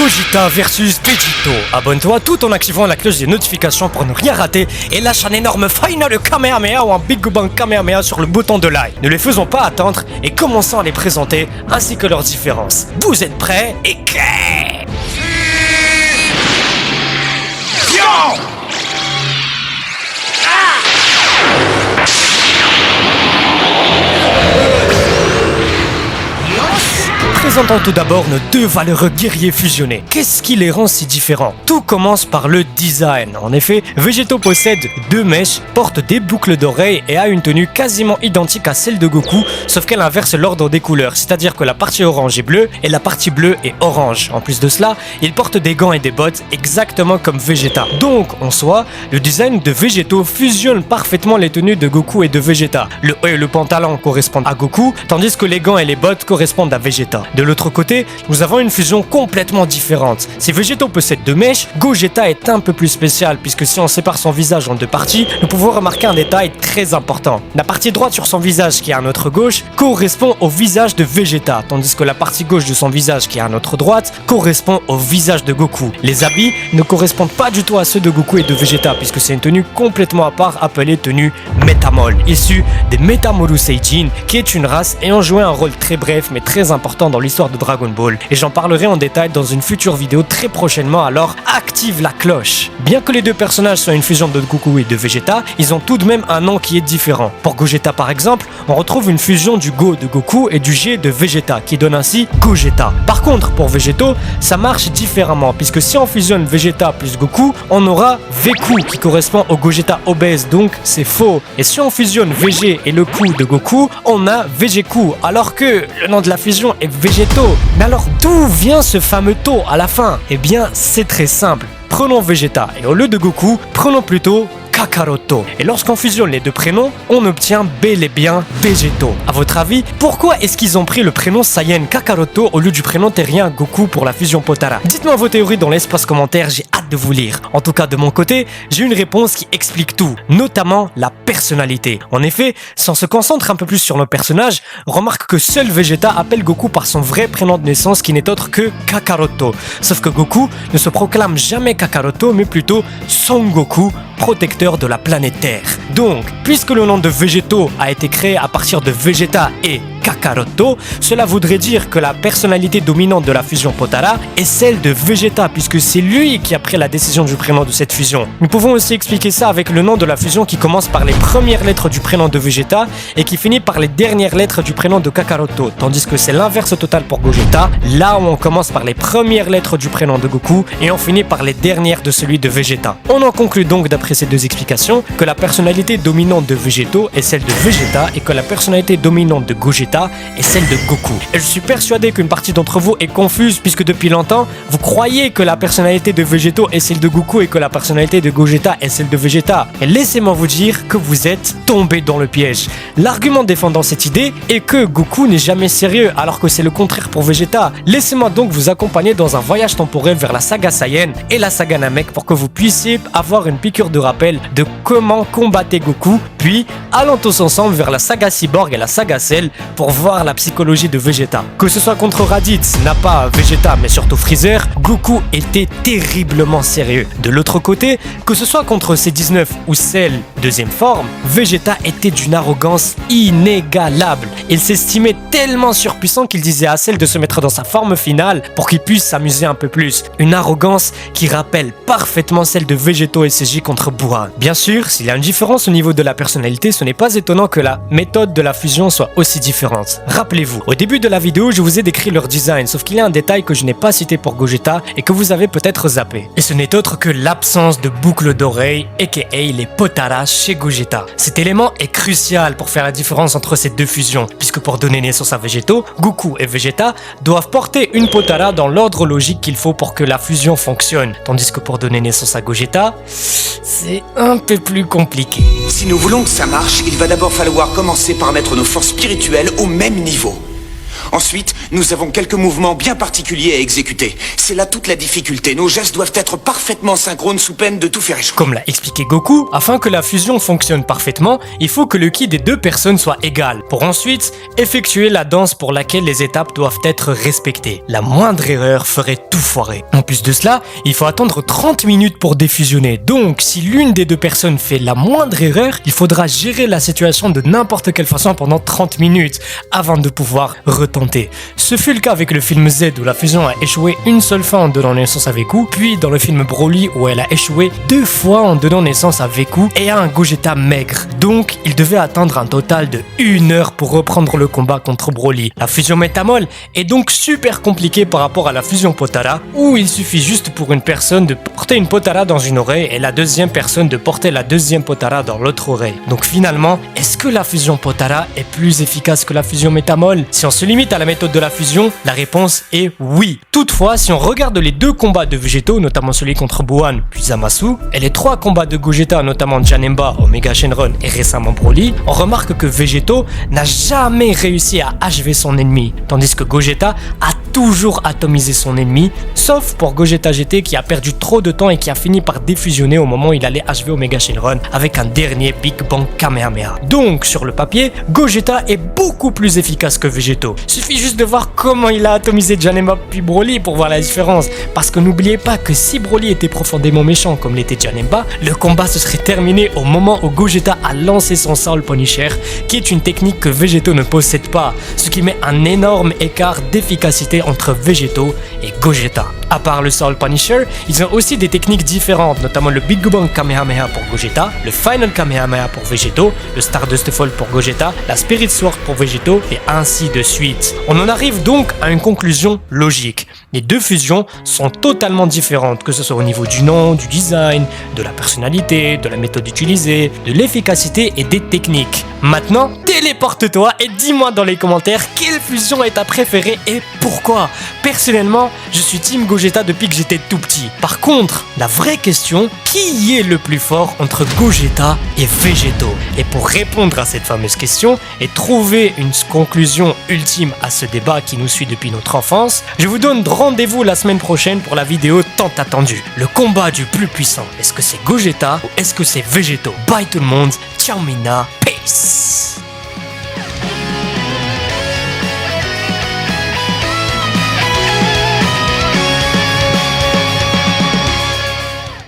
Gogeta versus Vegito. Abonne-toi tout en activant la cloche des notifications pour ne rien rater et lâche un énorme Final Kamehameha ou un Big Bang Kamehameha sur le bouton de like. Ne les faisons pas attendre et commençons à les présenter ainsi que leurs différences. Vous êtes prêts et clair. Présentons tout d'abord nos deux valeureux guerriers fusionnés. Qu'est-ce qui les rend si différents? Tout commence par le design. En effet, Vegito possède deux mèches, porte des boucles d'oreilles et a une tenue quasiment identique à celle de Goku, sauf qu'elle inverse l'ordre des couleurs, c'est-à-dire que la partie orange est bleue et la partie bleue est orange. En plus de cela, il porte des gants et des bottes exactement comme Vegeta. Donc, en soi, le design de Vegito fusionne parfaitement les tenues de Goku et de Vegeta. Le haut et le pantalon correspondent à Goku, tandis que les gants et les bottes correspondent à Vegeta. De l'autre côté, nous avons une fusion complètement différente. Si Vegito possède deux mèches, Gogeta est un peu plus spécial puisque si on sépare son visage en deux parties, nous pouvons remarquer un détail très important. La partie droite sur son visage qui est à notre gauche correspond au visage de Vegeta, tandis que la partie gauche de son visage qui est à notre droite correspond au visage de Goku. Les habits ne correspondent pas du tout à ceux de Goku et de Vegeta puisque c'est une tenue complètement à part appelée tenue Metamol, issue des Metamoru Seijin qui est une race ayant joué un rôle très bref mais très important dans l'histoire de Dragon Ball et j'en parlerai en détail dans une future vidéo très prochainement, alors active la cloche. Bien que les deux personnages soient une fusion de Goku et de Vegeta, ils ont tout de même un nom qui est différent. Pour Gogeta par exemple, on retrouve une fusion du Go de Goku et du G de Vegeta qui donne ainsi Gogeta. Par contre pour Vegeto, ça marche différemment puisque si on fusionne Vegeta plus Goku, on aura Veku qui correspond au Gogeta obèse, donc c'est faux. Et si on fusionne VG et le Ku de Goku, on a Vegeku alors que le nom de la fusion est Vegeto. Mais alors d'où vient ce fameux To à la fin? Eh bien c'est très simple. Prenons Vegeta et au lieu de Goku, prenons plutôt Kakaroto. Et lorsqu'on fusionne les deux prénoms, on obtient bel et bien Vegeto. A votre avis, pourquoi est-ce qu'ils ont pris le prénom Saiyan Kakaroto au lieu du prénom terrien Goku pour la fusion Potara? Dites-moi vos théories dans l'espace commentaire, j'ai hâte de vous lire. En tout cas de mon côté, j'ai une réponse qui explique tout, notamment la personnalité. En effet, si on se concentre un peu plus sur nos personnages, remarque que seul Vegeta appelle Goku par son vrai prénom de naissance qui n'est autre que Kakaroto. Sauf que Goku ne se proclame jamais Kakaroto mais plutôt Son Goku, protecteur de la planète Terre. Donc, puisque le nom de Vegeto a été créé à partir de Vegeta et Kakaroto, cela voudrait dire que la personnalité dominante de la fusion Potara est celle de Vegeta puisque c'est lui qui a pris la décision du prénom de cette fusion. Nous pouvons aussi expliquer ça avec le nom de la fusion qui commence par les premières lettres du prénom de Vegeta et qui finit par les dernières lettres du prénom de Kakaroto, tandis que c'est l'inverse total pour Gogeta, là où on commence par les premières lettres du prénom de Goku et on finit par les dernières de celui de Vegeta. On en conclut donc d'après ces deux explications que la personnalité dominante de Vegeto est celle de Vegeta et que la personnalité dominante de Gogeta est celle de Goku. Et je suis persuadé qu'une partie d'entre vous est confuse puisque depuis longtemps, vous croyez que la personnalité de Vegeto est celle de Goku et que la personnalité de Gogeta est celle de Vegeta. Et laissez-moi vous dire que vous êtes tombé dans le piège. L'argument défendant cette idée est que Goku n'est jamais sérieux alors que c'est le contraire pour Vegeta. Laissez-moi donc vous accompagner dans un voyage temporel vers la saga Saiyan et la saga Namek pour que vous puissiez avoir une piqûre de rappel de comment combattait Goku, puis allons tous ensemble vers la saga Cyborg et la saga Cell pour voir la psychologie de Vegeta. Que ce soit contre Raditz, Nappa, Vegeta, mais surtout Freezer, Goku était terriblement sérieux. De l'autre côté, que ce soit contre C19 ou Cell, deuxième forme, Vegeta était d'une arrogance inégalable. Il s'estimait tellement surpuissant qu'il disait à Cell de se mettre dans sa forme finale pour qu'il puisse s'amuser un peu plus. Une arrogance qui rappelle parfaitement celle de Vegeto et CJ contre Buran. Bien sûr, s'il y a une différence au niveau de la personnalité, ce n'est pas étonnant que la méthode de la fusion soit aussi différente. Rappelez-vous, au début de la vidéo, je vous ai décrit leur design, sauf qu'il y a un détail que je n'ai pas cité pour Gogeta et que vous avez peut-être zappé. Et ce n'est autre que l'absence de boucles d'oreilles, aka les Potara chez Gogeta. Cet élément est crucial pour faire la différence entre ces deux fusions, puisque pour donner naissance à Vegeto, Goku et Vegeta doivent porter une Potara dans l'ordre logique qu'il faut pour que la fusion fonctionne, tandis que pour donner naissance à Gogeta, c'est un peu plus compliqué. Si nous voulons que ça marche, il va d'abord falloir commencer par mettre nos forces spirituelles au même niveau. Ensuite, nous avons quelques mouvements bien particuliers à exécuter. C'est là toute la difficulté. Nos gestes doivent être parfaitement synchrones sous peine de tout faire échouer. Comme l'a expliqué Goku, afin que la fusion fonctionne parfaitement, il faut que le ki des deux personnes soit égal, pour ensuite effectuer la danse pour laquelle les étapes doivent être respectées. La moindre erreur ferait tout foirer. En plus de cela, il faut attendre 30 minutes pour défusionner. Donc, si l'une des deux personnes fait la moindre erreur, il faudra gérer la situation de n'importe quelle façon pendant 30 minutes avant de pouvoir retenter. Ce fut le cas avec le film Z où la fusion a échoué une seule fois en donnant naissance à Veku, puis dans le film Broly où elle a échoué 2 fois en donnant naissance à Veku et à un Gogeta maigre. Donc, il devait attendre un total de 1 heure pour reprendre le combat contre Broly. La fusion Métamol est donc super compliquée par rapport à la fusion Potara, où il suffit juste pour une personne de porter une Potara dans une oreille et la deuxième personne de porter la deuxième Potara dans l'autre oreille. Donc finalement, est-ce que la fusion Potara est plus efficace que la fusion Métamol? Si on se limite à la méthode de la fusion, la réponse est oui. Toutefois, si on regarde les 2 combats de Végétaux, notamment celui contre Buan puis Zamasu, et les 3 combats de Gogeta, notamment Janemba, Omega Shenron et récemment Broly, on remarque que Végétaux n'a jamais réussi à achever son ennemi, tandis que Gogeta a toujours atomisé son ennemi, sauf pour Gogeta GT qui a perdu trop de temps et qui a fini par défusionner au moment où il allait achever Omega Shenron avec un dernier Big Bang Kamehameha. Donc sur le papier, Gogeta est beaucoup plus efficace que Végétaux. Suffit juste de voir comment il a atomisé Janemba puis Broly pour voir la différence, parce que n'oubliez pas que si Broly était profondément méchant comme l'était Janemba, le combat se serait terminé au moment où Gogeta a lancé son Soul Punisher, qui est une technique que Végétaux ne possède pas, ce qui met un énorme écart d'efficacité entre Végétaux et Gogeta. À part le Soul Punisher, ils ont aussi des techniques différentes, notamment le Big Bang Kamehameha pour Gogeta, le Final Kamehameha pour Végétaux, le Stardust Fall pour Gogeta, la Spirit Sword pour Végétaux, et ainsi de suite. On en arrive donc à une conclusion logique. Les 2 fusions sont totalement différentes, que ce soit au niveau du nom, du design, de la personnalité, de la méthode utilisée, de l'efficacité et des techniques. Maintenant, téléporte-toi et dis-moi dans les commentaires quelle fusion est ta préférée et pourquoi. Personnellement, je suis Team Gogeta depuis que j'étais tout petit. Par contre, la vraie question, qui est le plus fort entre Gogeta et Végétaux? Et pour répondre à cette fameuse question et trouver une conclusion ultime à ce débat qui nous suit depuis notre enfance, je vous donne rendez-vous la semaine prochaine pour la vidéo tant attendue. Le combat du plus puissant. Est-ce que c'est Gogeta ou est-ce que c'est Végétaux? Bye tout le monde, ciao Mina, peace.